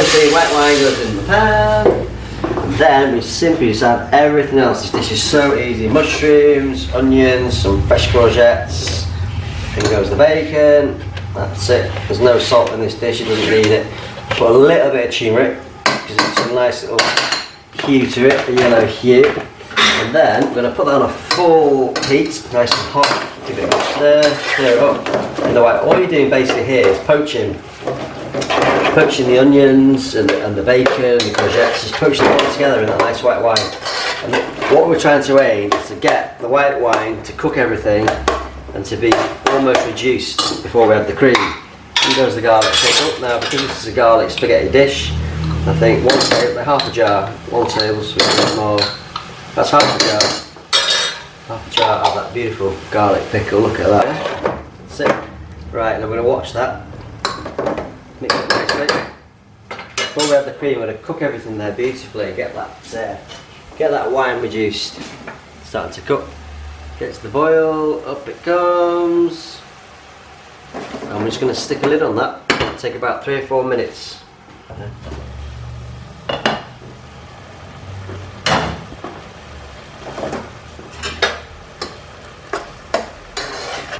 the white wine goes in the pan. Then we simply just add everything else. This dish is so easy. Mushrooms, onions, some fresh courgettes. In goes the bacon. That's it. There's no salt in this dish, it doesn't need it. Put a little bit of turmeric, because it's a nice little hue to it, a yellow hue. And then we're going to put that on a full heat, nice and hot. Give it a stir it up. And all you're doing basically here is poaching the onions and the bacon, the courgettes, just poach them all together in that nice white wine. And what we're trying to aim is to get the white wine to cook everything and to be almost reduced before we add the cream. Here goes the garlic pickle. Now, because this is a garlic spaghetti dish, I think half a jar, 1 tablespoon more. That's half a jar of that beautiful garlic pickle. Look at that. That's it. Right, and I'm going to watch that. Mix it nicely. Before we add the cream, we're going to cook everything there beautifully. Get that wine reduced. Starting to cook. Gets the boil, up it comes. I'm just going to stick a lid on that. It'll take about 3 or 4 minutes.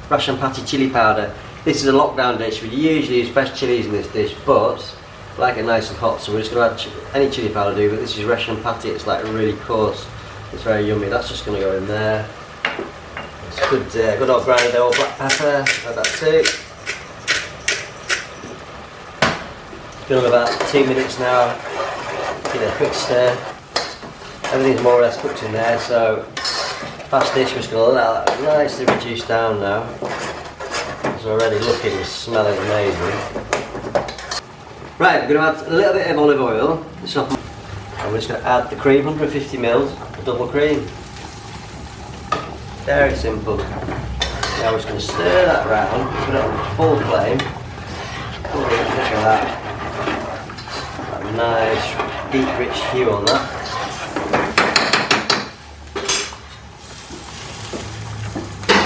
Russian patty chili powder. This is a lockdown dish. We usually use fresh chilies in this dish, but I like it nice and hot, so we're just going to add any chili powder do, but this is Russian patty. It's like really coarse. It's very yummy. That's just going to go in there. It's good old ground old black pepper. Add that too. It's been on about 2 minutes now. Give it a quick stir. Everything's more or less cooked in there, so fast dish. We're just going to allow that nicely reduce down now. It's already looking and smelling amazing. Right, we're going to add a little bit of olive oil. And we're just going to add the cream, 150 ml, double cream. Very simple. Now we're just going to stir that round, put it on full flame. Look at that. That nice deep rich hue on that.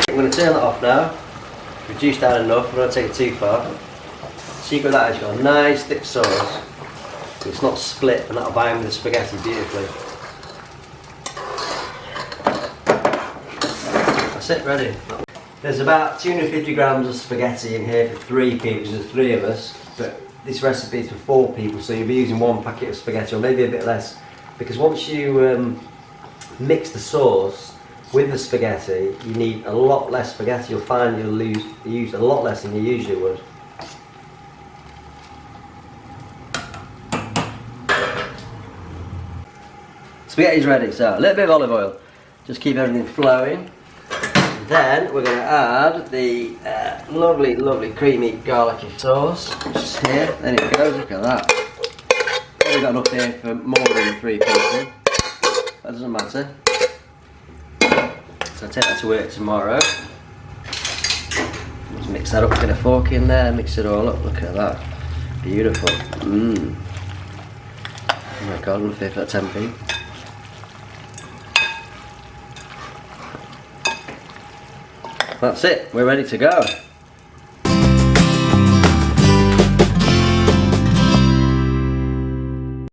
I'm going to turn that off now. Reduce down enough, we're not going to take it too far. Secret of that is you've got a nice thick sauce. It's not split, and that'll bind with the spaghetti beautifully. That's it, ready. There's about 250 grams of spaghetti in here for 3 people, there's 3 of us. But this recipe is for 4 people, so you'll be using 1 packet of spaghetti, or maybe a bit less. Because once you mix the sauce with the spaghetti, you need a lot less spaghetti. You'll find you'll use a lot less than you usually would. Spaghetti's ready, so a little bit of olive oil. Just keep everything flowing. Then we're going to add the lovely, lovely creamy garlicky sauce, which is here. There it goes, look at that. Probably got enough here for more than 3 people. That doesn't matter. So I'll take that to work tomorrow. Just mix that up, get a fork in there, mix it all up, look at that. Beautiful. Oh my god, I'm for that 10p. That's it, we're ready to go.